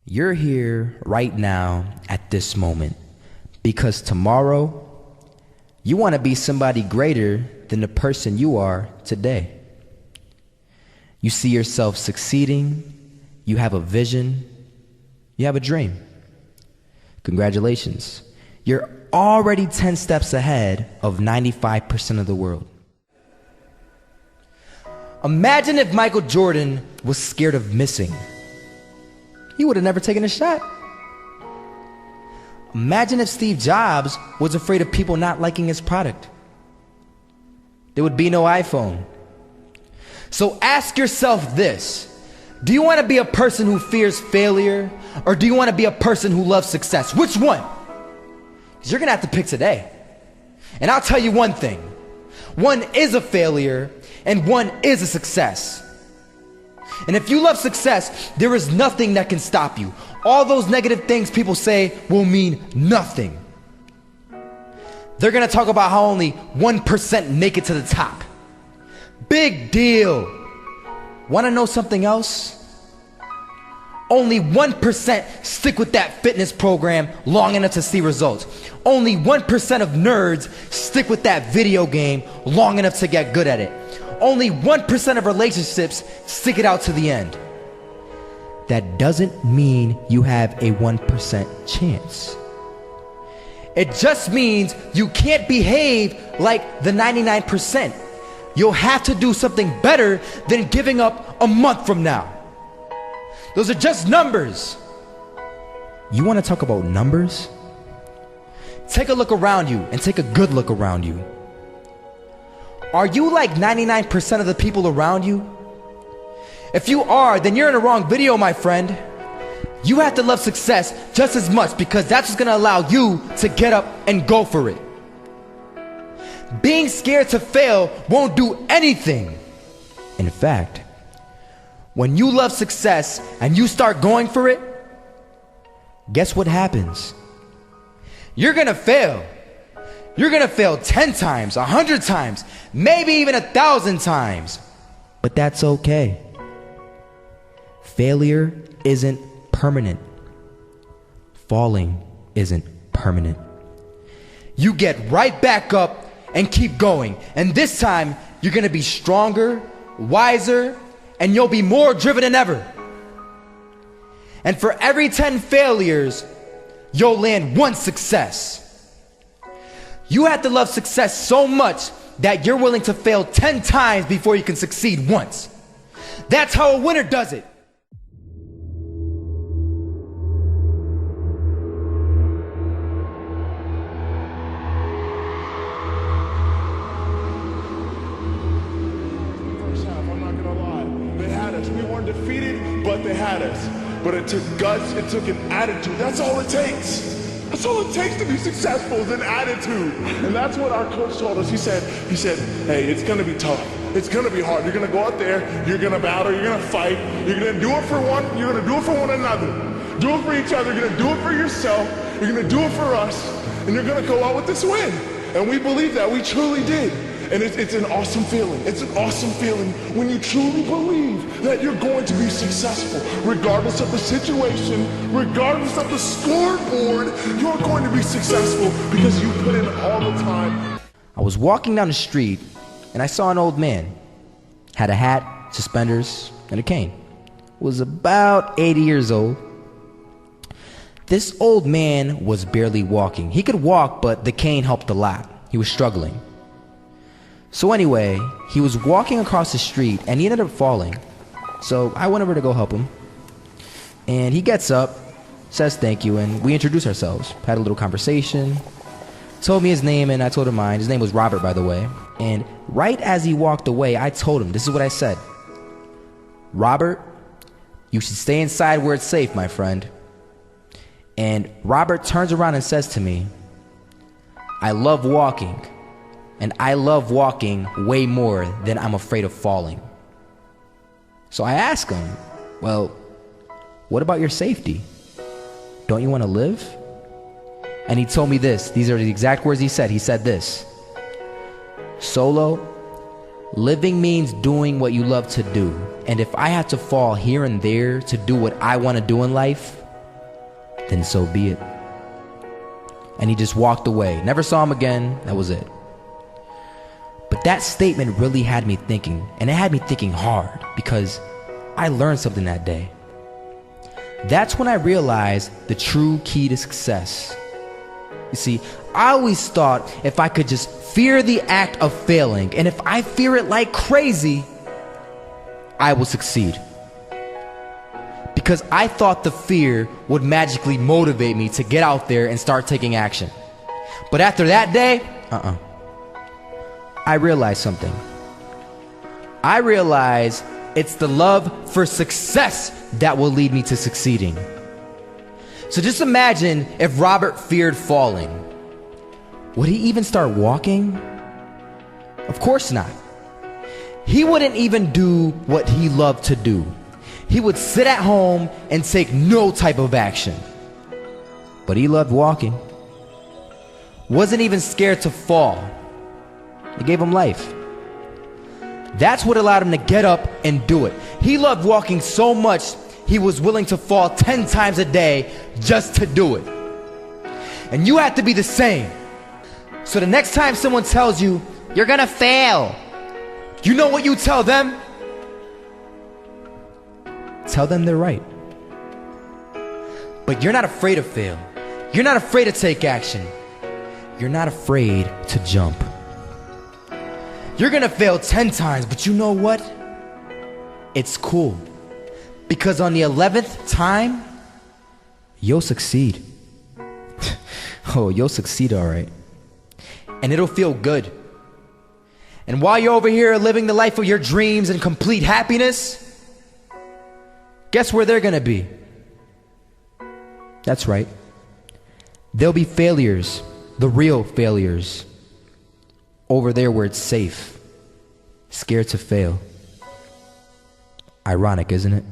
You're here right now at this moment because tomorrow you want to be somebody greater than the person you are today. You see yourself succeeding, you have a vision, you have a dream. Congratulations. You're already 10 steps ahead of 95% of the world. Imagine if Michael Jordan was scared of missing. He would have never taken a shot. Imagine if Steve Jobs was afraid of people not liking his product. There would be no iPhone. So ask yourself this: do you want to be a person who fears failure, or do you want to be a person who loves success? Which one? Because you're going to have to pick today. And I'll tell you one thing: one is a failure and one is a success. And if you love success, there is nothing that can stop you. All those negative things people say will mean nothing. They're going to talk about how only 1% make it to the top. Big deal. Want to know something else? Only 1% stick with that fitness program long enough to see results. Only 1% of nerds stick with that video game long enough to get good at it. Only 1% of relationships stick it out to the end. That doesn't mean you have a 1% chance. It just means you can't behave like the 99%. You'll have to do something better than giving up a month from now. Those are just numbers. You want to talk about numbers? Take a look around you and take a good look around you. Are you like 99% of the people around you? If you are, then you're in the wrong video, my friend. You have to love success just as much, because that's what's gonna allow you to get up and go for it. Being scared to fail won't do anything. In fact, when you love success and you start going for it, guess what happens? You're gonna fail. You're gonna fail 10 times, 100 times, maybe even 1,000 times. But that's okay. Failure isn't permanent. Falling isn't permanent. You get right back up and keep going. And this time, you're gonna be stronger, wiser, and you'll be more driven than ever. And for every 10 failures, you'll land one success. You have to love success so much that you're willing to fail 10 times before you can succeed once. That's how a winner does it. First half, I'm not gonna lie. They had us. We weren't defeated, but they had us. But it took guts, it took an attitude. That's all it takes. That's all it takes to be successful, is an attitude. And that's what our coach told us. He said, hey, it's gonna be tough. It's gonna be hard. You're gonna go out there, you're gonna battle, you're gonna fight, you're gonna do it for one, you're gonna do it for one another. Do it for each other, you're gonna do it for yourself, you're gonna do it for us, and you're gonna go out with this win. And we believe that, we truly did. And it's an awesome feeling. It's an awesome feeling when you truly believe that you're going to be successful. Regardless of the situation, regardless of the scoreboard, you're going to be successful because you put in all the time. I was walking down the street and I saw an old man. Had a hat, suspenders, and a cane. Was about 80 years old. This old man was barely walking. He could walk, but the cane helped a lot. He was struggling. So anyway, he was walking across the street and he ended up falling. So I went over to go help him. And he gets up, says thank you, and we introduced ourselves. Had a little conversation. Told me his name and I told him mine. His name was Robert, by the way. And right as he walked away, I told him, this is what I said: Robert, you should stay inside where it's safe, my friend. And Robert turns around and says to me, I love walking. And I love walking way more than I'm afraid of falling. So I asked him, well, what about your safety? Don't you want to live? And he told me this. These are the exact words he said. He said this: Solo, living means doing what you love to do. And if I have to fall here and there to do what I want to do in life, then so be it. And he just walked away. Never saw him again. That was it. But that statement really had me thinking, and it had me thinking hard, because I learned something that day. That's when I realized the true key to success. You see, I always thought if I could just fear the act of failing, and if I fear it like crazy, I will succeed. Because I thought the fear would magically motivate me to get out there and start taking action. But after that day, I realized something. I realized it's the love for success that will lead me to succeeding. So just imagine if Robert feared falling. Would he even start walking? Of course not. He wouldn't even do what he loved to do. He would sit at home and take no type of action. But he loved walking. Wasn't even scared to fall. It gave him life. That's what allowed him to get up and do it. He loved walking so much, he was willing to fall 10 times a day just to do it. And you have to be the same. So the next time someone tells you, you're gonna fail, you know what you tell them? Tell them they're right. But you're not afraid to fail. You're not afraid to take action. You're not afraid to jump. You're gonna fail 10 times, but you know what? It's cool. Because on the 11th time, you'll succeed. Oh, you'll succeed, all right. And it'll feel good. And while you're over here living the life of your dreams and complete happiness, guess where they're gonna be? That's right. They'll be failures, the real failures. Over there where it's safe, scared to fail. Ironic, isn't it?